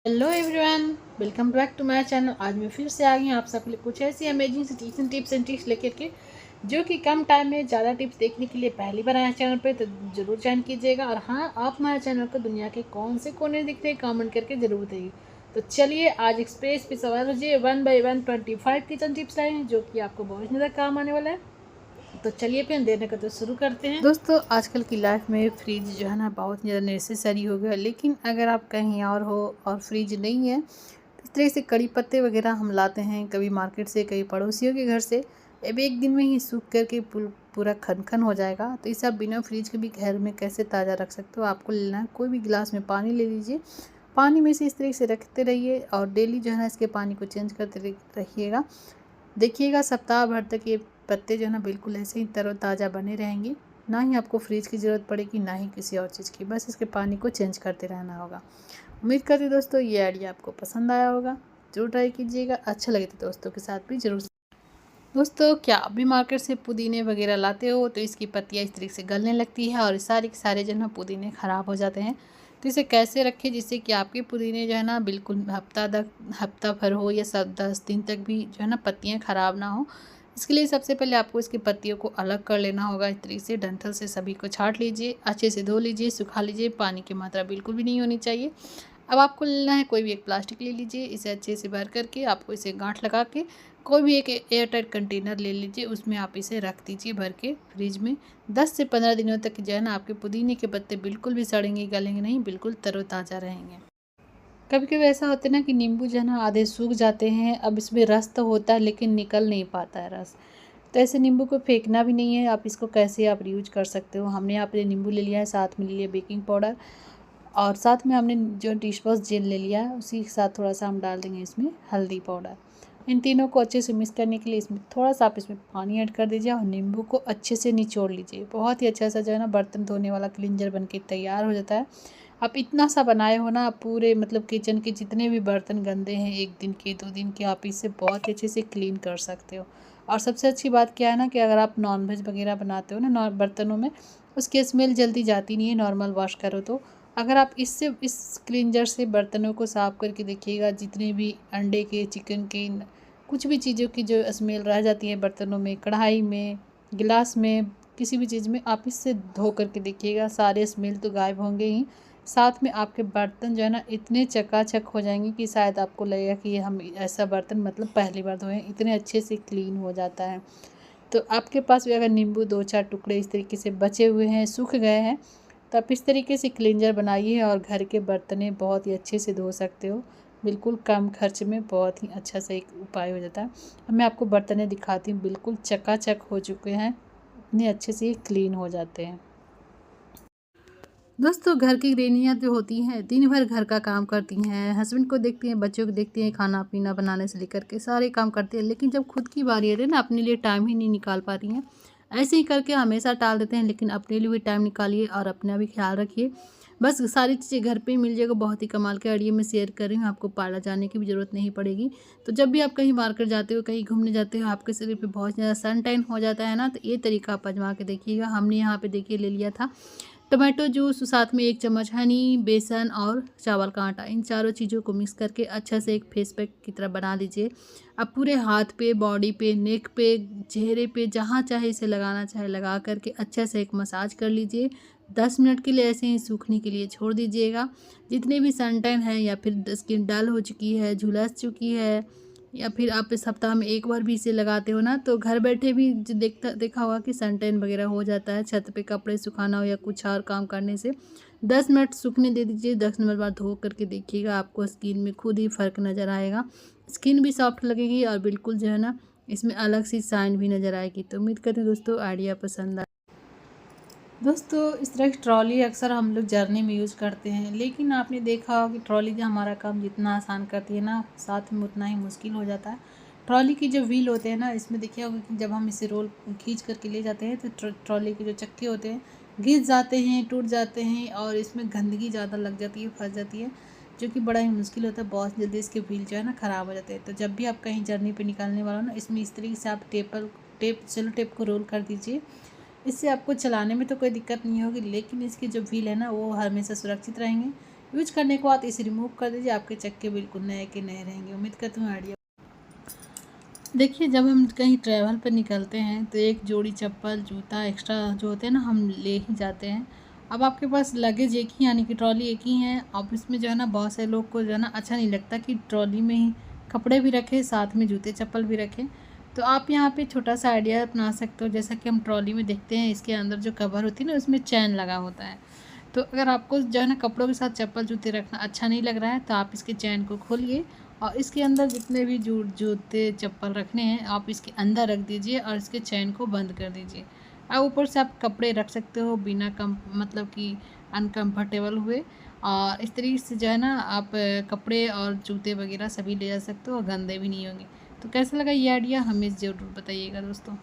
Hello everyone, welcome back to my channel. आज मैं फिर से आ गई हूँ आप सबके लिए कुछ ऐसी अमेजिंग सी टिप्स एंड ट्रिक्स लेकर के जो कि कम टाइम में ज़्यादा टिप्स देखने के लिए पहली बार आए चैनल पे तो ज़रूर ज्वाइन कीजिएगा। और हाँ, आप हमारे चैनल को दुनिया के कौन से कोने दिख रहे हैं कमेंट करके ज़रूर बताइए। तो चलिए आज एक्सप्रेस पे सवार हो one by one 25 kitchen tips लाए हैं जो कि आपको बहुत ज़्यादा काम आने वाला है। तो चलिए फिर देर का तो शुरू करते हैं। दोस्तों, आजकल की लाइफ में फ्रिज जो है ना बहुत ज़्यादा नेसेसरी हो गया, लेकिन अगर आप कहीं और हो और फ्रिज नहीं है तो इस तरह से कड़ी पत्ते वगैरह हम लाते हैं, कभी मार्केट से, कभी पड़ोसियों के घर से। अब एक दिन में ही सूख करके पूरा खन हो जाएगा। तो इसे आप बिना फ्रिज के भी घर में कैसे ताज़ा रख सकते हो। आपको लेना है, कोई भी गिलास में पानी ले लीजिए, पानी में से इस तरह से रखते रहिए और डेली जो है ना इसके पानी को चेंज करते रहिएगा। देखिएगा सप्ताह भर तक ये पत्ते जो है ना बिल्कुल ऐसे ही तरोताज़ा बने रहेंगे। ना ही आपको फ्रिज की ज़रूरत पड़ेगी, ना ही किसी और चीज़ की, बस इसके पानी को चेंज करते रहना होगा। उम्मीद करती दोस्तों ये आइडिया आपको पसंद आया होगा, ज़रूर ट्राई कीजिएगा। अच्छा लगे तो दोस्तों के साथ भी ज़रूर। दोस्तों, क्या आप भी मार्केट से पुदीने वगैरह लाते हो तो इसकी पत्तियाँ इस तरीके से गलने लगती है और सारे के सारे जो है ना पुदीने ख़राब हो जाते हैं। तो इसे कैसे रखें जिससे कि आपके पुदीने जो है ना बिल्कुल हफ्ता भर हो या 10 दिन तक भी जो है ना पत्तियाँ ख़राब ना हो। इसके लिए सबसे पहले आपको इसकी पत्तियों को अलग कर लेना होगा। इस तरीके से डंठल से सभी को छाँट लीजिए, अच्छे से धो लीजिए, सुखा लीजिए, पानी की मात्रा बिल्कुल भी नहीं होनी चाहिए। अब आपको लेना है, कोई भी एक प्लास्टिक ले लीजिए, इसे अच्छे से भर करके आपको इसे गांठ लगा के कोई भी एक एयर टाइट कंटेनर ले लीजिए, उसमें आप इसे रख दीजिए भर के फ्रिज में। 10 से 15 दिनों तक जो है ना आपके पुदीने के पत्ते बिल्कुल भी सड़ेंगे गलेंगे नहीं, बिल्कुल तरोताज़ा रहेंगे। कभी कभी ऐसा होता है ना कि नींबू जो है ना आधे सूख जाते हैं। अब इसमें रस तो होता है लेकिन निकल नहीं पाता है रस। तो ऐसे नींबू को फेंकना भी नहीं है, आप इसको कैसे आप रीयूज कर सकते हो। हमने यहाँ पे नींबू ले लिया है, साथ में ले लिया बेकिंग पाउडर और साथ में हमने जो डिश वॉश जेल ले लिया है, उसी के साथ थोड़ा सा हम डाल देंगे इसमें हल्दी पाउडर। इन तीनों को अच्छे से मिक्स करने के लिए इसमें थोड़ा सा आप इसमें पानी ऐड कर दीजिए और नींबू को अच्छे से निचोड़ लीजिए। बहुत ही अच्छा सा जो है ना बर्तन धोने वाला क्लिंजर बन के तैयार हो जाता है। आप इतना सा बनाए हो ना, पूरे मतलब किचन के जितने भी बर्तन गंदे हैं 1 दिन के 2 दिन के, आप इससे बहुत ही अच्छे से क्लीन कर सकते हो। और सबसे अच्छी बात क्या है ना कि अगर आप नॉनवेज वगैरह बनाते हो ना बर्तनों में, उसकी स्मेल जल्दी जाती नहीं है नॉर्मल वॉश करो तो। अगर आप इस क्लींजर से बर्तनों को साफ़ करके देखिएगा, जितने भी अंडे के, चिकन के, कुछ भी चीज़ों की जो स्मेल रह जाती है बर्तनों में, कढ़ाई में, गिलास में, किसी भी चीज़ में, आप इससे धो करके देखिएगा, सारे स्मेल तो गायब होंगे ही। साथ में आपके बर्तन जो है ना इतने चकाचक हो जाएंगे कि शायद आपको लगेगा कि हम ऐसा बर्तन मतलब पहली बार धोए, इतने अच्छे से क्लीन हो जाता है। तो आपके पास भी अगर नींबू 2-4 टुकड़े इस तरीके से बचे हुए हैं, सूख गए हैं, तो आप इस तरीके से क्लींजर बनाइए और घर के बर्तने बहुत ही अच्छे से धो सकते हो। बिल्कुल कम खर्च में बहुत ही अच्छा सा एक उपाय हो जाता है। अब मैं आपको बर्तने दिखाती हूँ, बिल्कुल चकाचक हो चुके हैं, इतने अच्छे से ये क्लीन हो जाते हैं। दोस्तों, घर की गृहिणियाँ जो होती हैं दिन भर घर का काम करती हैं, हस्बैंड को देखती हैं, बच्चों को देखती हैं, खाना पीना बनाने से लेकर के सारे काम करती हैं, लेकिन जब खुद की बारी आती है ना अपने लिए टाइम ही नहीं निकाल पा रही हैं। ऐसे ही करके हमेशा टाल देते हैं, लेकिन अपने लिए भी टाइम निकालिए और अपना भी ख्याल रखिए। बस सारी चीज़ें घर पे ही मिल जाएगा। बहुत ही कमाल के आइडिया मैं शेयर कर रही हूँ, आपको पार्लर जाने की भी ज़रूरत नहीं पड़ेगी। तो जब भी आप कहीं मार्केट जाते हो, कहीं घूमने जाते हो, आपके शरीर पे बहुत ज़्यादा सन टैन हो जाता है ना, तो ये तरीका आप आजमा के देखिएगा। हमने यहाँ पे देखिए ले लिया था टमाटो जूस, साथ में 1 चम्मच हनी, बेसन और चावल का आटा, इन चारों चीज़ों को मिक्स करके अच्छा से एक फेस पैक की तरह बना लीजिए। अब पूरे हाथ पे, बॉडी पे, नेक पे, चेहरे पे, जहाँ चाहे इसे लगाना चाहे लगा करके अच्छा से एक मसाज कर लीजिए। 10 मिनट के लिए ऐसे ही सूखने के लिए छोड़ दीजिएगा। जितने भी सन टैन है या फिर स्किन डल हो चुकी है, झुलस चुकी है, या फिर आप इस सप्ताह में 1 बार भी इसे लगाते हो ना, तो घर बैठे भी जो देखा होगा कि सन टैन वगैरह हो जाता है, छत पे कपड़े सुखाना हो या कुछ और काम करने से 10 मिनट सूखने दे दीजिए। 10 मिनट बाद धो करके देखिएगा, आपको स्किन में खुद ही फ़र्क नज़र आएगा। स्किन भी सॉफ्ट लगेगी और बिल्कुल जो है ना इसमें अलग सी शाइन भी नज़र आएगी। तो उम्मीद करते हैं दोस्तों आइडिया पसंद आए। दोस्तों, इस तरह की ट्रॉली अक्सर हम लोग जर्नी में यूज़ करते हैं, लेकिन आपने देखा होगा कि ट्रॉली जो हमारा काम जितना आसान करती है ना, साथ में उतना ही मुश्किल हो जाता है। ट्रॉली की जो व्हील होते हैं ना, इसमें देखिए होगा कि जब हम इसे रोल खींच करके ले जाते हैं तो ट्रॉली के जो चक्के होते हैं घिस जाते हैं, टूट जाते हैं और इसमें गंदगी ज़्यादा लग जाती है, फंस जाती है, जो कि बड़ा ही मुश्किल होता है। बहुत जल्दी इसके व्हील जो है ना ख़राब हो जाते हैं। तो जब भी आप कहीं जर्नी पर निकालने वाला हो ना, इसमें इस तरीके से आप सेलो टेप को रोल कर दीजिए। इससे आपको चलाने में तो कोई दिक्कत नहीं होगी, लेकिन इसकी जो व्हील है ना वो हमेशा सुरक्षित रहेंगे। यूज करने के बाद इसे रिमूव कर दीजिए, आपके चक्के बिल्कुल नए के नए रहेंगे। उम्मीद करती हूँ आइडिया। देखिए, जब हम कहीं ट्रैवल पर निकलते हैं तो एक जोड़ी चप्पल जूता एक्स्ट्रा जो होते हैं ना, हम ले ही जाते हैं। अब आपके पास लगेज एक ही यानी कि ट्रॉली एक ही है। ऑफिस में जो है ना, बहुत से लोग को जो है ना अच्छा नहीं लगता कि ट्रॉली में ही कपड़े भी रखें, साथ में जूते चप्पल भी रखें। तो आप यहाँ पे छोटा सा आइडिया अपना सकते हो। जैसा कि हम ट्रॉली में देखते हैं, इसके अंदर जो कवर होती है ना, उसमें चैन लगा होता है। तो अगर आपको जो है ना कपड़ों के साथ चप्पल जूते रखना अच्छा नहीं लग रहा है, तो आप इसके चैन को खोलिए और इसके अंदर जितने भी जूते चप्पल रखने हैं आप इसके अंदर रख दीजिए और इसके चैन को बंद कर दीजिए। अब ऊपर से आप कपड़े रख सकते हो बिना मतलब कि अनकम्फर्टेबल हुए। और इस तरीके से जो है ना आप कपड़े और जूते वगैरह सभी ले जा सकते हो और गंदे भी नहीं होंगे। तो कैसा लगा ये आइडिया, हमें ज़रूर बताइएगा दोस्तों।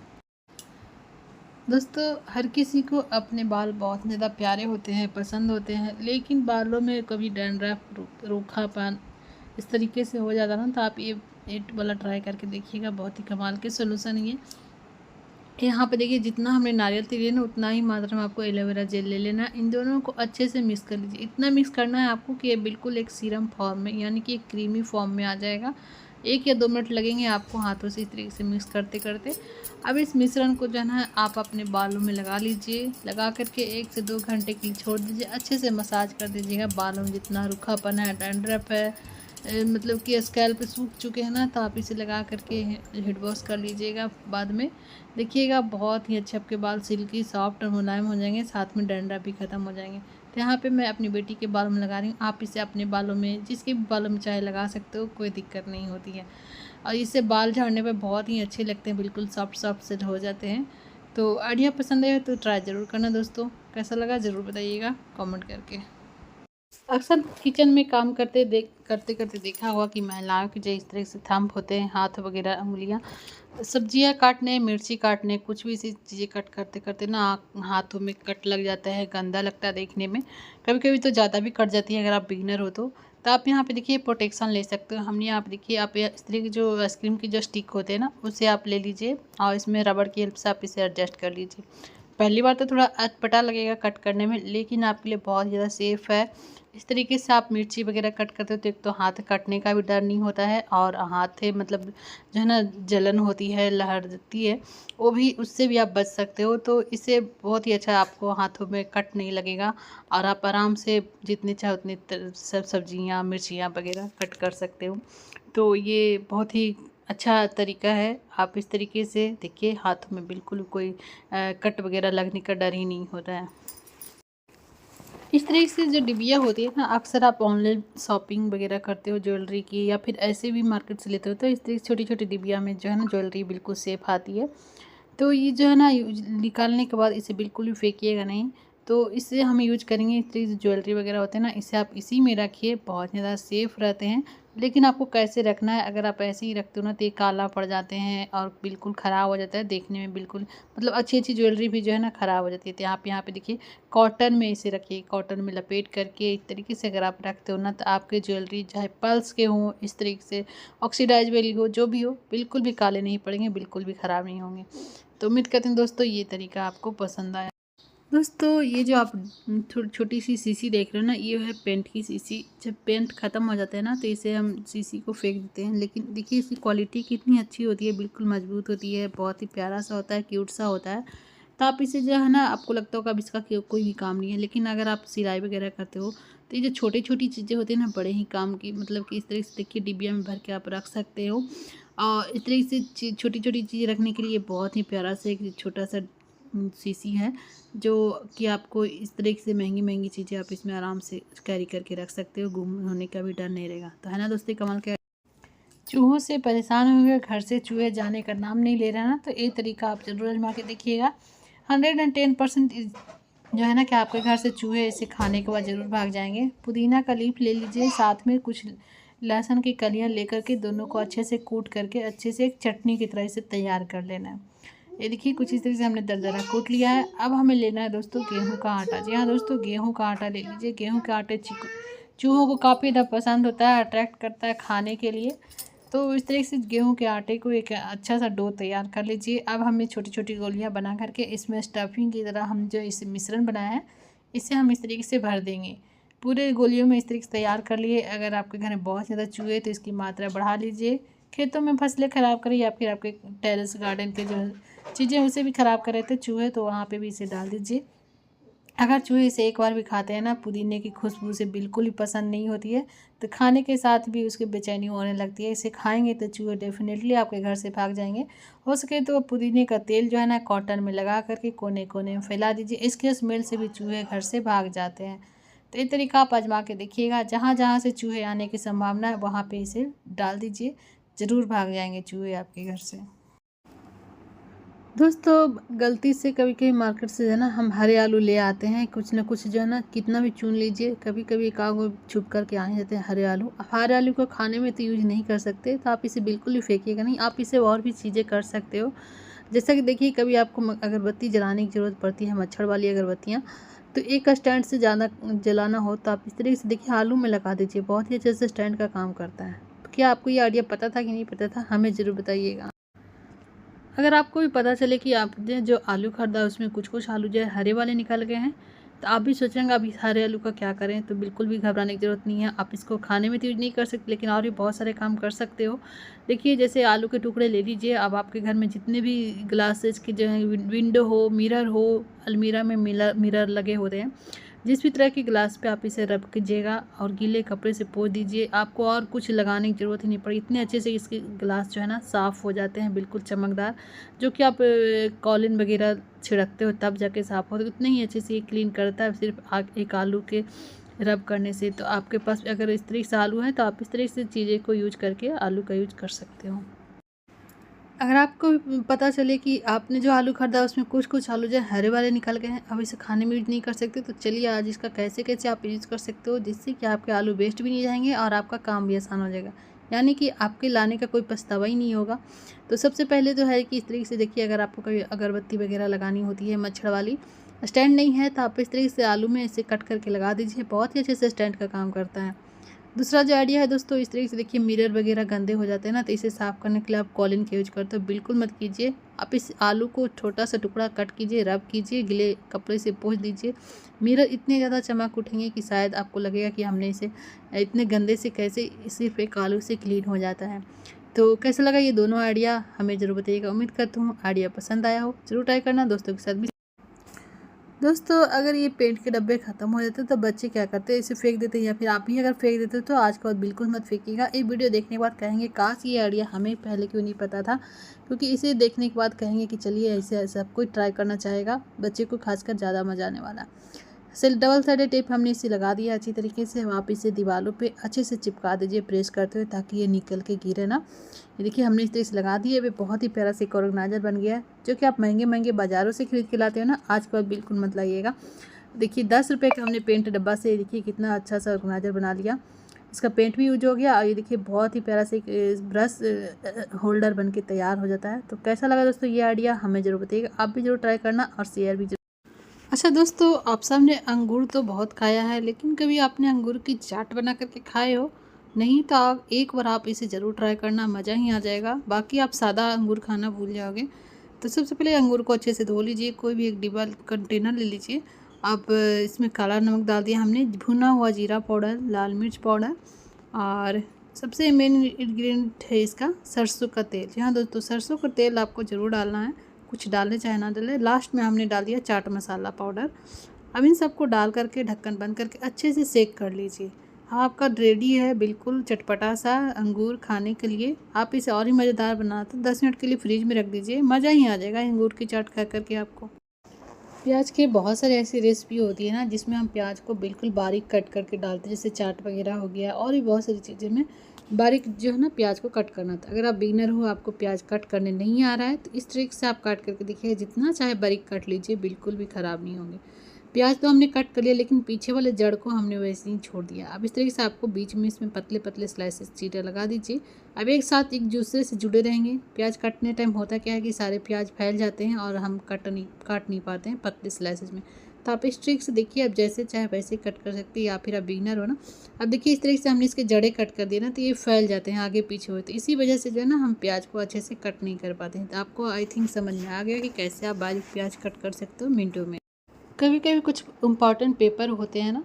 दोस्तों, हर किसी को अपने बाल बहुत ज़्यादा प्यारे होते हैं, पसंद होते हैं, लेकिन बालों में कभी डैंड्रफ, रूखापन इस तरीके से हो जाता ना, तो आप ये वाला ट्राई करके देखिएगा। बहुत ही कमाल के सोल्यूशन ये। यहाँ पे देखिए, जितना हमने नारियल तेल लिया ना, उतना ही मात्रा में आपको एलोवेरा जेल ले लेना है। इन दोनों को अच्छे से मिक्स कर लीजिए। इतना मिक्स करना है आपको कि ये बिल्कुल एक सीरम फॉर्म में यानी कि एक क्रीमी फॉर्म में आ जाएगा। 1 या 2 मिनट लगेंगे आपको हाथों से इस तरीके से मिक्स करते करते। अब इस मिश्रण को जो है ना आप अपने बालों में लगा लीजिए। लगा करके 1 से 2 घंटे के लिए छोड़ दीजिए। अच्छे से मसाज कर दीजिएगा। बालों में जितना रूखापन है, डैंड्रफ है, मतलब कि स्कैल्प सूख चुके हैं ना, तो आप इसे लगा करके हेड वॉश कर लीजिएगा बाद में। देखिएगा बहुत ही अच्छे आपके बाल सिल्की सॉफ्ट और मुलायम हो जाएंगे, साथ में डंडा भी ख़त्म हो जाएंगे। तो यहाँ पे मैं अपनी बेटी के बालों में लगा रही हूँ। आप इसे अपने बालों में, जिसके भी बालों में चाहे लगा सकते हो, कोई दिक्कत नहीं होती है। और इससे बाल झाड़ने पे बहुत ही अच्छे लगते हैं, बिल्कुल सॉफ्ट सॉफ्ट से हो जाते हैं। तो आइडिया पसंद आया तो ट्राई ज़रूर करना दोस्तों। कैसा लगा ज़रूर बताइएगा कमेंट करके। अक्सर किचन में काम करते करते देखा होगा कि महिलाओं के जो इस तरह से थंब होते हैं, हाथ वगैरह उंगलियां, सब्जियां काटने, मिर्ची काटने, कुछ भी सी चीज़ें कट करते करते ना हाथों में कट लग जाता है, गंदा लगता है देखने में। कभी कभी तो ज़्यादा भी कट जाती है अगर आप बिगनर हो तो आप यहाँ पे देखिए प्रोटेक्शन ले सकते हो। हमने यहाँ पे देखिए, आप इस तरह की जो आइसक्रीम की जो स्टिक होते हैं ना, उसे आप ले लीजिए और इसमें रबड़ की हेल्प से आप इसे एडजस्ट कर लीजिए। पहली बार तो थोड़ा अटपटा लगेगा कट करने में, लेकिन आपके लिए बहुत ज़्यादा सेफ़ है। इस तरीके से आप मिर्ची वगैरह कट करते हो तो एक तो हाथ कटने का भी डर नहीं होता है, और हाथ मतलब जो है ना जलन होती है, लहरती है, वो भी, उससे भी आप बच सकते हो। तो इससे बहुत ही अच्छा आपको हाथों में कट नहीं लगेगा और आप आराम से जितनी चाहे उतनी सब सब्जियां मिर्चियाँ वगैरह कट कर सकते हो। तो ये बहुत ही अच्छा तरीका है। आप इस तरीके से देखिए, हाथों में बिल्कुल कोई कट वगैरह लगने का डर ही नहीं होता है। इस तरीके से जो डिबिया होती है ना, अक्सर आप ऑनलाइन शॉपिंग वगैरह करते हो ज्वेलरी की, या फिर ऐसे भी मार्केट से लेते हो, तो इस तरीके से छोटी छोटी डिबिया में जो है ना ज्वेलरी बिल्कुल सेफ आती है। तो ये जो है ना निकालने के बाद इसे बिल्कुल भी फेंकिएगा नहीं। तो इससे हम यूज करेंगे, इस तरीके से ज्वेलरी वगैरह होते हैं ना, इसे आप इसी में रखिए, बहुत ज़्यादा सेफ़ रहते हैं। लेकिन आपको कैसे रखना है, अगर आप ऐसे ही रखते हो ना तो ये काला पड़ जाते हैं और बिल्कुल ख़राब हो जाता है देखने में, बिल्कुल मतलब अच्छी अच्छी ज्वेलरी भी जो है ना ख़राब हो जाती है। तो आप यहाँ पे देखिए, कॉटन में इसे रखिए, कॉटन में लपेट करके इस तरीके से अगर आप रखते हो ना, तो आपके ज्वेलरी चाहे पल्स के हों, इस तरीके से ऑक्सीडाइज वाली हो, जो भी हो, बिल्कुल भी काले नहीं पड़ेंगे, बिल्कुल भी ख़राब नहीं होंगे। तो उम्मीद करते हैं दोस्तों ये तरीका आपको पसंद आया। दोस्तों, ये जो आप छोटी सी शीशी देख रहे हो ना, ये है पेंट की शीशी। जब पेंट ख़त्म हो जाता है ना, तो इसे हम शीशी को फेंक देते हैं, लेकिन देखिए इसकी क्वालिटी कितनी अच्छी होती है, बिल्कुल मजबूत होती है, बहुत ही प्यारा सा होता है, क्यूट सा होता है। तो आप इसे जो है ना, आपको लगता होगा अब इसका कोई भी काम नहीं है, लेकिन अगर आप सिलाई वगैरह करते हो तो ये जो छोटी छोटी चीज़ें होती हैं ना, बड़े ही काम की, मतलब कि इस तरह से देखिए डिबिया में भर के आप रख सकते हो। और इस तरह से छोटी छोटी चीज़ें रखने के लिए बहुत ही प्यारा सा एक छोटा सा शीशी है, जो कि आपको इस तरीके से महंगी महंगी चीज़ें आप इसमें आराम से कैरी करके रख सकते हो, गुम होने का भी डर नहीं रहेगा। तो है ना दोस्तों, कमाल का। चूहों से परेशान होंगे, घर से चूहे जाने का नाम नहीं ले रहा ना, तो ये तरीका आप ज़रूर आजमा के देखिएगा। 110% जो है ना कि आपके घर से चूहे इसे खाने के बाद ज़रूर भाग जाएंगे। पुदीना का लीफ ले लीजिए, साथ में कुछ लहसुन की कलियां लेकर के दोनों को अच्छे से कूट करके अच्छे से एक चटनी की तरह इसे तैयार कर लेना है। ये देखिए, कुछ इस तरह से हमने दरदरा कूट लिया है। अब हमें लेना है दोस्तों गेहूं का आटा। जी हाँ दोस्तों, गेहूं का आटा ले लीजिए। गेहूं के आटे चूहों को काफ़ी ज़्यादा पसंद होता है, अट्रैक्ट करता है खाने के लिए। तो इस तरह से गेहूं के आटे को एक अच्छा सा डो तैयार कर लीजिए। अब हमें छोटी छोटी गोलियां बना करके इसमें स्टफिंग की तरह हम जो इस मिश्रण बनाया है, इसे हम इस तरीके से भर देंगे। पूरे गोलियों में इस तरीके से तैयार कर लिए। अगर आपके घर में बहुत ज़्यादा चूहे तो इसकी मात्रा बढ़ा लीजिए। खेतों में फसलें ख़राब करी या फिर आपके टेरेस गार्डन के जो चीज़ें उसे भी ख़राब कर रहे थे चूहे, तो वहाँ पे भी इसे डाल दीजिए। अगर चूहे इसे एक बार भी खाते हैं ना, पुदीने की खुशबू से बिल्कुल भी पसंद नहीं होती है, तो खाने के साथ भी उसकी बेचैनी होने लगती है। इसे खाएंगे तो चूहे डेफिनेटली आपके घर से भाग जाएंगे। हो सके तो पुदीने का तेल जो है ना, कॉटन में लगा करके कोने कोने में फैला दीजिए। इसके स्मेल से भी चूहे घर से भाग जाते हैं। तो ये तरीका आप आजमा के देखिएगा। जहाँ जहाँ से चूहे आने की संभावना है वहाँ पे इसे डाल दीजिए, ज़रूर भाग जाएंगे चूहे आपके घर से। दोस्तों गलती से कभी कभी मार्केट से जो है ना हम हरे आलू ले आते हैं, कुछ ना कुछ जो है ना कितना भी चुन लीजिए, कभी कभी कागो छुप करके आ जाते हैं हरे आलू। अब हरे आलू को खाने में तो यूज नहीं कर सकते, तो आप इसे बिल्कुल भी फेंकिएगा नहीं। आप इसे और भी चीज़ें कर सकते हो। जैसा कि देखिए, कभी आपको अगरबत्ती जलाने की ज़रूरत पड़ती है, मच्छर वाली अगरबत्तियाँ, तो एक स्टैंड से ज़्यादा जलाना हो तो आप इस तरीके से देखिए आलू में लगा दीजिए, बहुत ही अच्छे से स्टैंड का काम करता है। तो क्या आपको ये आइडिया पता था कि नहीं पता था, हमें ज़रूर बताइएगा। अगर आपको भी पता चले कि आपने जो आलू खरीदा उसमें कुछ कुछ आलू जो है हरे वाले निकल गए हैं, तो आप भी सोचेंगे अभी हरे आलू का क्या करें, तो बिल्कुल भी घबराने की ज़रूरत नहीं है। आप इसको खाने में तो यूज नहीं कर सकते, लेकिन और भी बहुत सारे काम कर सकते हो। देखिए, जैसे आलू के टुकड़े ले लीजिए। अब आपके घर में जितने भी ग्लासेस की जो है विंडो हो, मिरर हो, अलमीरा में मिरर लगे होते हैं, जिस भी तरह की ग्लास पे आप इसे रब कीजिएगा और गीले कपड़े से पोंछ दीजिए। आपको और कुछ लगाने की ज़रूरत ही नहीं पड़ी, इतने अच्छे से इसके ग्लास जो है ना साफ़ हो जाते हैं, बिल्कुल चमकदार। जो कि आप कॉलिन वगैरह छिड़कते हो तब जाके साफ़ होते, उतने ही अच्छे से ये क्लीन करता है सिर्फ एक आलू के रब करने से। तो आपके पास अगर इस तरीके से आलू है तो आप इस तरीके से चीज़ें को यूज करके आलू का यूज कर सकते हो। अगर आपको पता चले कि आपने जो आलू खरीदा उसमें कुछ कुछ आलू जो है हरे वाले निकल गए हैं, अब इसे खाने में यूज नहीं कर सकते, तो चलिए आज इसका कैसे कैसे आप यूज़ कर सकते हो, जिससे कि आपके आलू वेस्ट भी नहीं जाएंगे और आपका काम भी आसान हो जाएगा, यानी कि आपके लाने का कोई पछतावा ही नहीं होगा। तो सबसे पहले तो है कि इस तरीके से देखिए, अगर आपको कभी अगरबत्ती वगैरह लगानी होती है मच्छर वाली, स्टैंड नहीं है तो आप इस तरीके से आलू में इसे कट करके लगा दीजिए, बहुत ही अच्छे से स्टैंड का काम करता है। दूसरा जो आइडिया है दोस्तों, इस तरीके से देखिए मिरर वगैरह गंदे हो जाते हैं ना, तो इसे साफ़ करने के लिए आप कॉलिन का यूज करते हो, बिल्कुल मत कीजिए। आप इस आलू को छोटा सा टुकड़ा कट कीजिए, रब कीजिए, गीले कपड़े से पोंछ दीजिए। मिरर इतने ज़्यादा चमक उठेंगे कि शायद आपको लगेगा कि हमने इसे इतने गंदे से कैसे सिर्फ एक आलू से क्लीन हो जाता है। तो कैसा लगा ये दोनों आइडिया, हमें ज़रूर बताइएगा। उम्मीद करता हूँ आइडिया पसंद आया हो, ज़रूर ट्राई करना दोस्तों के साथ भी। दोस्तों अगर ये पेंट के डब्बे ख़त्म हो जाते तो बच्चे क्या करते हैं, इसे फेंक देते हैं, या फिर आप ही अगर फेंक देते हो तो आज के बाद बिल्कुल मत फेंकिएगा। ये वीडियो देखने के बाद कहेंगे काश ये आइडिया हमें पहले क्यों नहीं पता था, क्योंकि इसे देखने के बाद कहेंगे कि चलिए ऐसे सब कोई ट्राई करना चाहेगा, बच्चे को खासकर ज़्यादा मजा आने वाला। डबल साइडेड टेप हमने इसे लगा दिया अच्छी तरीके से। आप इसे दीवारों पे अच्छे से चिपका दीजिए प्रेस करते हुए, ताकि ये निकल के गिरे ना। ये देखिए हमने इस तरीके से लगा दिए, वे बहुत ही प्यारा से एक ऑर्गेनाइजर बन गया है, जो कि आप महंगे महंगे बाज़ारों से खरीद के लाते हो ना, आज के बाद बिल्कुल मत लाइएगा। देखिए 10 रुपये का हमने पेंट डब्बा से देखिए कितना अच्छा सा ऑर्गेनाइजर बना लिया। इसका पेंट भी यूज हो गया और ये देखिए बहुत ही प्यारा से एक ब्रश होल्डर बन के तैयार हो जाता है। तो कैसा लगा दोस्तों ये आइडिया, हमें ज़रूर बताइएगा। आप भी ज़रूर ट्राई करना और शेयर भी। अच्छा दोस्तों, आप सबने अंगूर तो बहुत खाया है, लेकिन कभी आपने अंगूर की चाट बना करके खाए हो? नहीं तो आप एक बार आप इसे ज़रूर ट्राई करना, मज़ा ही आ जाएगा। बाकी आप सादा अंगूर खाना भूल जाओगे। तो सबसे पहले अंगूर को अच्छे से धो लीजिए, कोई भी एक डिब्बा कंटेनर ले लीजिए। आप इसमें काला नमक डाल दिया हमने, भुना हुआ जीरा पाउडर, लाल मिर्च पाउडर, और सबसे मेन इंग्रेडिएंट है इसका सरसों का तेल। जी हाँ दोस्तों, सरसों का तेल आपको ज़रूर डालना है, कुछ डालें चाहे ना डालें। लास्ट में हमने डाल दिया चाट मसाला पाउडर। अब इन सबको डाल करके ढक्कन बंद करके अच्छे से सेक कर लीजिए। आपका रेडी है बिल्कुल चटपटा सा अंगूर खाने के लिए। आप इसे और ही मज़ेदार बनाते 10 मिनट के लिए फ्रिज में रख दीजिए, मज़ा ही आ जाएगा अंगूर की चाट खा करके आपको। प्याज की बहुत सारी ऐसी रेसिपी होती है ना, जिसमें हम प्याज को बिल्कुल बारीक कट करके डालते हैं, जैसे चाट वगैरह हो गया, और भी बहुत सारी चीज़ें में बारीक जो है ना प्याज को कट करना था। अगर आप बिगनर हो, आपको प्याज कट करने नहीं आ रहा है, तो इस तरीके से आप काट करके देखिए, जितना चाहे बारीक कट लीजिए, बिल्कुल भी ख़राब नहीं होंगे। प्याज तो हमने कट कर लिया, लेकिन पीछे वाले जड़ को हमने वैसे ही छोड़ दिया। अब इस तरीके से आपको बीच में इसमें पतले पतले स्लाइसेस चीरे लगा दीजिए। अब एक साथ एक दूसरे से जुड़े रहेंगे। प्याज काटने टाइम होता क्या है कि सारे प्याज फैल जाते हैं और हम काट नहीं पाते हैं पतले स्लाइसेस में। तो आप इस ट्रिक से देखिए, आप जैसे चाहे वैसे कट कर सकते हैं, या फिर आप बिगनर हो ना। अब देखिए इस तरीके से हमने इसके जड़े कट कर दिए ना, तो ये फैल जाते हैं आगे पीछे होते, इसी वजह से जो है ना हम प्याज को अच्छे से कट नहीं कर पाते हैं। तो आपको आई थिंक समझ में आ गया कि कैसे आप बारीक प्याज कट कर सकते हो मिनटों में। कभी कभी कुछ इम्पॉर्टेंट पेपर होते हैं ना,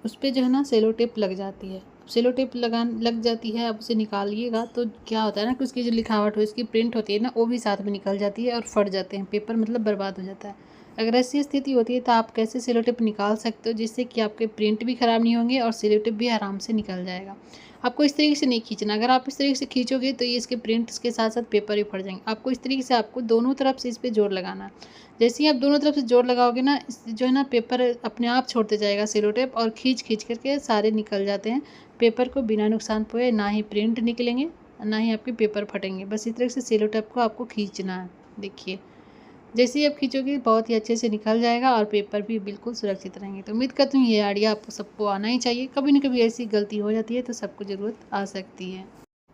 उस पे जो है ना सेलो टेप लग जाती है। सेलो टेप लग जाती है, आप उसे निकालिएगा तो क्या होता है ना कि उसकी जो लिखावट हो, इसकी प्रिंट होती है ना, वो भी साथ में निकल जाती है और फट जाते हैं पेपर, मतलब बर्बाद हो जाता है। अगर ऐसी स्थिति होती है तो आप कैसे सेलो टेप निकाल सकते हो जिससे कि आपके प्रिंट भी ख़राब नहीं होंगे और सेलो टेप भी आराम से निकल जाएगा। आपको इस तरीके से नहीं खींचना, अगर आप इस तरीके से खींचोगे तो ये इसके प्रिंट्स के साथ साथ पेपर भी फट जाएंगे। आपको इस तरीके से आपको दोनों तरफ से इस पर जोर लगाना है। जैसे ही आप दोनों तरफ से जोर लगाओगे ना, जो है ना पेपर अपने आप छोड़ते जाएगा सेलो टेप, और खींच खींच करके सारे निकल जाते हैं पेपर को बिना नुकसान पोए। ना ही प्रिंट निकलेंगे, ना ही आपके पेपर फटेंगे। बस इस तरह से सेलो टेप को आपको खींचना है। देखिए जैसे ही आप खींचोगे बहुत ही अच्छे से निकल जाएगा और पेपर भी बिल्कुल सुरक्षित रहेंगे। तो उम्मीद करती हूँ ये आइडिया आपको सबको आना ही चाहिए। कभी न कभी ऐसी गलती हो जाती है तो सबको ज़रूरत आ सकती है।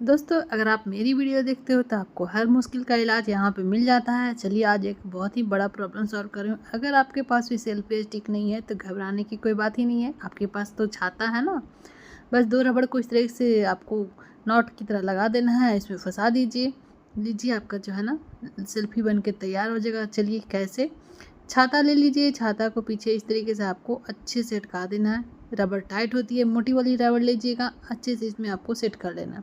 दोस्तों अगर आप मेरी वीडियो देखते हो तो आपको हर मुश्किल का इलाज यहाँ पे मिल जाता है। चलिए आज एक बहुत ही बड़ा प्रॉब्लम सॉल्व कर रही हूँ। अगर आपके पास भी सेल्फी स्टिक नहीं है तो घबराने की कोई बात ही नहीं है। आपके पास तो छाता है ना, बस 2 रबड़ को इस तरह से आपको नॉट की तरह लगा देना है, इसमें फंसा दीजिए। लीजिए आपका जो है ना सेल्फी बन के तैयार हो जाएगा। चलिए कैसे, छाता ले लीजिए, छाता को पीछे इस तरीके से आपको अच्छे से अटका देना है। रबड़ टाइट होती है, मोटी वाली रबड़ लीजिएगा, अच्छे से इसमें आपको सेट कर लेना है।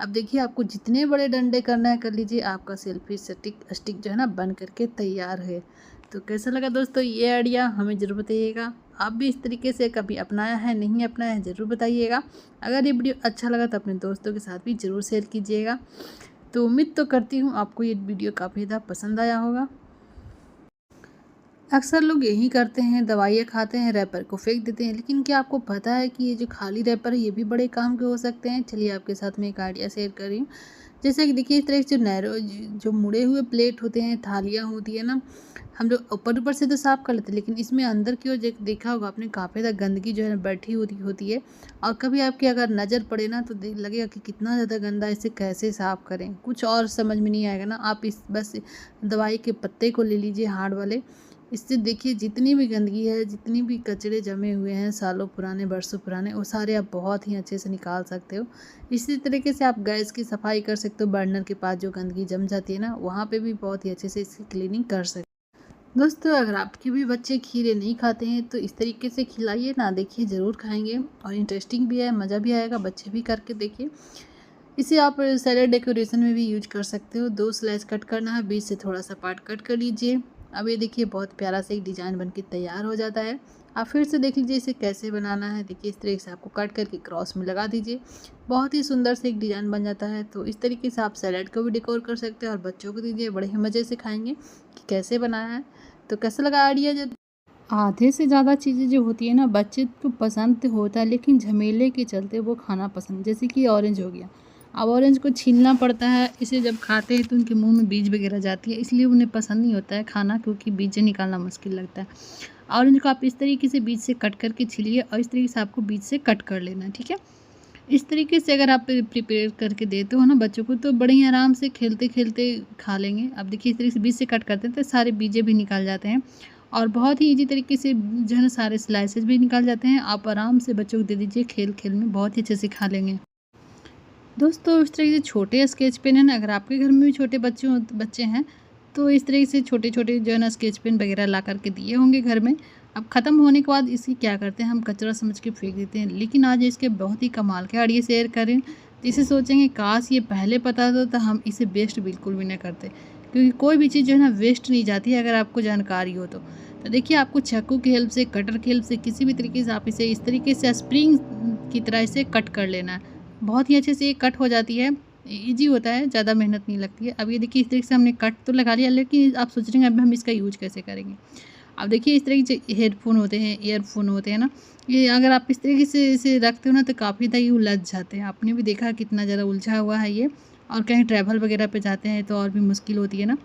अब देखिए आपको जितने बड़े डंडे करना है कर लीजिए, आपका सेल्फी स्टिक जो है ना बन करके तैयार है। तो कैसा लगा दोस्तों ये आइडिया, हमें ज़रूर बताइएगा। आप भी इस तरीके से कभी अपनाया है, नहीं अपनाया है, ज़रूर बताइएगा। अगर ये वीडियो अच्छा लगा तो अपने दोस्तों के साथ भी ज़रूर शेयर कीजिएगा। तो उम्मीद तो करती हूँ आपको ये वीडियो काफ़ी ज़्यादा पसंद आया होगा। अक्सर लोग यही करते हैं, दवाइयाँ खाते हैं, रैपर को फेंक देते हैं, लेकिन क्या आपको पता है कि ये जो खाली रैपर है ये भी बड़े काम के हो सकते हैं। चलिए आपके साथ में एक आइडिया शेयर कर रही हूँ। जैसे कि देखिए इस तरह से जो नैरो जो मुड़े हुए प्लेट होते हैं, थालियाँ होती है ना, हम लोग ऊपर से तो साफ़ कर लेते हैं, लेकिन इसमें अंदर की ओर देखा होगा आपने काफ़ी ज़्यादा गंदगी जो है बैठी होती है। और कभी आपकी अगर नज़र पड़े ना तो लगेगा कि कितना ज़्यादा गंदा, इसे कैसे साफ़ करें, कुछ और समझ में नहीं आएगा ना। आप इस बस दवाई के पत्ते को ले लीजिए, हार्ड वाले। इससे देखिए जितनी भी गंदगी है, जितनी भी कचरे जमे हुए हैं सालों पुराने, बरसों पुराने, वो सारे आप बहुत ही अच्छे से निकाल सकते हो। इसी तरीके से आप गैस की सफाई कर सकते हो, बर्नर के पास जो गंदगी जम जाती है ना, वहाँ पे भी बहुत ही अच्छे से इसकी क्लीनिंग कर सकते हो। दोस्तों अगर आपके भी बच्चे खीरे नहीं खाते हैं तो इस तरीके से खिलाइए ना, देखिए ज़रूर खाएंगे और इंटरेस्टिंग भी है, मज़ा भी आएगा। बच्चे भी करके देखिए। इसे आप सैलेड डेकोरेशन में भी यूज कर सकते हो। 2 स्लाइस कट करना है, बीच से थोड़ा सा पार्ट कट कर लीजिए। अब ये देखिए बहुत प्यारा सा एक डिज़ाइन बनके तैयार हो जाता है। आप फिर से देख लीजिए इसे कैसे बनाना है। देखिए इस तरीके से आपको कट करके क्रॉस में लगा दीजिए, बहुत ही सुंदर से एक डिज़ाइन बन जाता है। तो इस तरीके से आप सैलेड को भी डेकोर कर सकते हैं और बच्चों को दीजिए, बड़े ही मज़े से खाएंगे कि कैसे बनाया है। तो कैसा लगा आइडिया? जो आधे से ज़्यादा चीज़ें जो होती है ना बच्चे को पसंद तो होता है, लेकिन झमेले के चलते वो खाना पसंद, जैसे कि ऑरेंज हो गया। अब ऑरेंज को छीलना पड़ता है, इसे जब खाते हैं तो उनके मुंह में बीज वगैरह जाती है, इसलिए उन्हें पसंद नहीं होता है खाना, क्योंकि बीज निकालना मुश्किल लगता है। ऑरेंज को आप इस तरीके से बीज से कट करके छीलिए और इस तरीके से आपको बीज से कट कर लेना है, ठीक है। इस तरीके से अगर आप प्रिपेयर करके देते हो ना बच्चों को तो बड़े ही आराम से खेलते खेलते खा लेंगे। अब देखिए इस तरीके से बीज से कट करते हैं तो सारे बीजे भी निकल जाते हैं और बहुत ही ईजी तरीके से जो है ना सारे स्लाइसेस भी निकल जाते हैं। आप आराम से बच्चों को दे दीजिए, खेल खेल में बहुत ही अच्छे से खा लेंगे। दोस्तों इस तरीके से छोटे स्केच पेन है ना, अगर आपके घर में भी छोटे बच्चे हैं तो इस तरीके से छोटे छोटे जो है ना स्केच पेन वगैरह ला करके दिए होंगे घर में। अब ख़त्म होने के बाद इसकी क्या करते हैं, हम कचरा समझ के फेंक देते हैं, लेकिन आज इसके बहुत ही कमाल के आइडिया शेयर करें जिसे सोचेंगे काश ये पहले पता होता तो हम इसे वेस्ट बिल्कुल भी ना करते, क्योंकि कोई भी चीज़ जो है ना वेस्ट नहीं जाती है अगर आपको जानकारी हो तो देखिए आपको चाकू की हेल्प से, कटर की हेल्प से, किसी भी तरीके से आप इसे इस तरीके से स्प्रिंग की तरह इसे कट कर लेना है। बहुत ही अच्छे से ये कट हो जाती है, ईजी होता है, ज़्यादा मेहनत नहीं लगती है। अब ये देखिए इस तरीके से हमने कट तो लगा लिया, लेकिन आप सोच रहे हैं अब हम इसका यूज कैसे करेंगे। अब देखिए इस तरीके से हेडफोन होते हैं, ईयरफोन होते हैं ना, ये अगर आप इस तरीके से इसे रखते हो ना तो काफ़ी ज़्यादा ये उलझ जाते हैं। आपने भी देखा कितना ज़्यादा उलझा हुआ है ये, और कहीं ट्रैवल वगैरह पे जाते हैं तो और भी मुश्किल होती है ना।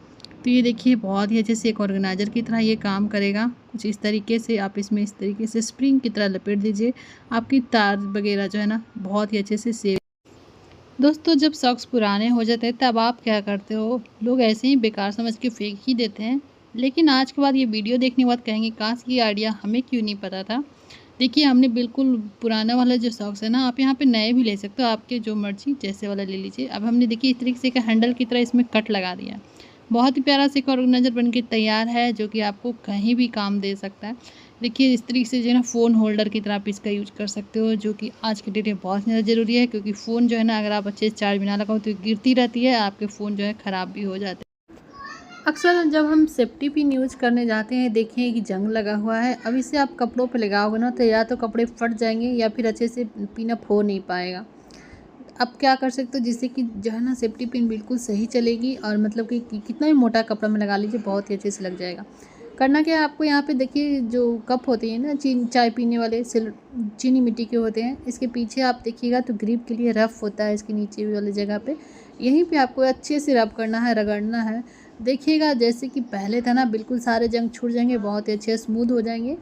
तो ये देखिए बहुत ही अच्छे से एक ऑर्गेनाइज़र की तरह ये काम करेगा। कुछ इस तरीके से आप इसमें इस तरीके से स्प्रिंग की तरह लपेट दीजिए, आपकी तार वगैरह जो है ना बहुत ही अच्छे से सेव। दोस्तों जब सॉक्स पुराने हो जाते हैं तब आप क्या करते हो, लोग ऐसे ही बेकार समझ के फेंक ही देते हैं, लेकिन आज के बाद ये वीडियो देखने के बाद कहेंगे काश ये आइडिया हमें क्यों नहीं पता था। देखिए हमने बिल्कुल पुराना वाला जो सॉक्स है ना, आप यहाँ पे नए भी ले सकते हो, आपके जो मर्जी जैसे वाला ले लीजिए। अब हमने देखिए इस तरीके से एक हैंडल की तरह इसमें कट लगा दिया, बहुत ही प्यारा से एक ऑर्गेनाइजर बन के तैयार है जो कि आपको कहीं भी काम दे सकता है। देखिए इस तरीके से जो है ना फ़ोन होल्डर की तरह आप इसका यूज़ कर सकते हो, जो कि आज के डेट में बहुत ज़्यादा ज़रूरी है, क्योंकि फ़ोन जो है ना अगर आप अच्छे से चार्ज में ना लगाओ तो गिरती रहती है, आपके फ़ोन जो है ख़राब भी हो जाते हैं। अक्सर जब हम सेफ्टी पिन यूज़ करने जाते हैं, देखें कि जंग लगा हुआ है, अब इसे आप कपड़ों पे लगाओगे ना तो या तो कपड़े फट जाएंगे या फिर अच्छे से पिन अप हो नहीं पाएगा। अब क्या कर सकते हो जिससे कि जो है ना सेफ्टी पिन बिल्कुल सही चलेगी, और मतलब कि कितना भी मोटा कपड़ा में लगा लीजिए बहुत ही अच्छे से लग जाएगा। करना क्या है आपको, यहाँ पे देखिए जो कप होते हैं ना चाय पीने वाले चीनी मिट्टी के होते हैं, इसके पीछे आप देखिएगा तो ग्रिप के लिए रफ़ होता है इसके नीचे वाली जगह पे, यहीं पे आपको अच्छे से रब करना है, रगड़ना है। देखिएगा जैसे कि पहले था ना बिल्कुल सारे जंग छूट जाएंगे, बहुत ही अच्छे स्मूथ हो जाएंगे।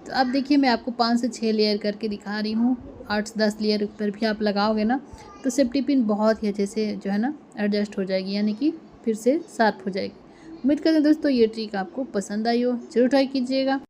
तो अब देखिए मैं आपको 5 से 6 लेयर करके दिखा रही हूँ, 8 से 10 लेयर पर भी आप लगाओगे ना तो सेफ्टी पिन बहुत ही अच्छे से जो है ना एडजस्ट हो जाएगी, यानी कि फिर से शार्प हो जाएगी। उम्मीद करते हैं दोस्तों ये ट्रिक आपको पसंद आई हो, ज़रूर ट्राई कीजिएगा।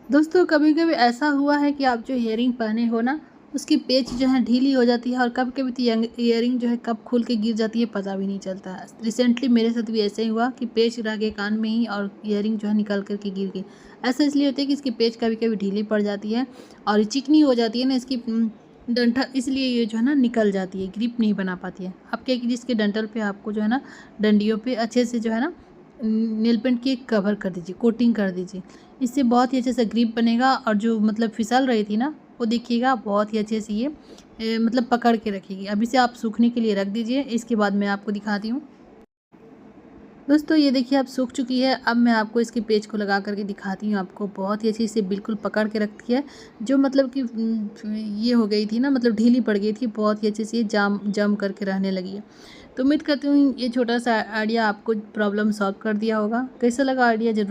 दोस्तों कभी कभी ऐसा हुआ है कि आप जो इयरिंग पहने हो ना उसकी पेच जो है ढीली हो जाती है, और कभी कभी तो इयरिंग जो है कब खुल के गिर जाती है पता भी नहीं चलता है। रिसेंटली मेरे साथ भी ऐसे ही हुआ कि पेच रह गए कान में ही और इयरिंग जो है निकल करके गिर गई। ऐसा इसलिए होता है कि इसकी पेच कभी कभी ढीली पड़ जाती है और चिकनी हो जाती है ना इसकी डंठल, इसलिए ये जो है ना निकल जाती है, ग्रिप नहीं बना पाती है। अब क्या कि जिसके डंठल पे आपको जो है ना डंडियों पे अच्छे से जो है ना नेल पेंट की कवर कर दीजिए, कोटिंग कर दीजिए, इससे बहुत ही अच्छे से ग्रिप बनेगा। और जो मतलब फिसल रही थी ना वो देखिएगा बहुत ही अच्छे से ये मतलब पकड़ के रखेगी। अब इसे आप सूखने के लिए रख दीजिए, इसके बाद मैं आपको दिखाती हूँ। दोस्तों ये देखिए अब सूख चुकी है। अब मैं आपको इसके पेज को लगा करके दिखाती हूँ, आपको बहुत ही अच्छे से बिल्कुल पकड़ के रखती है। जो मतलब कि ये हो गई थी ना, मतलब ढीली पड़ गई थी, बहुत ही अच्छे से ये जम करके रहने लगी है। तो उम्मीद करती हूँ ये छोटा सा आइडिया आपको प्रॉब्लम सॉल्व कर दिया होगा। कैसा लगा आइडिया जरूर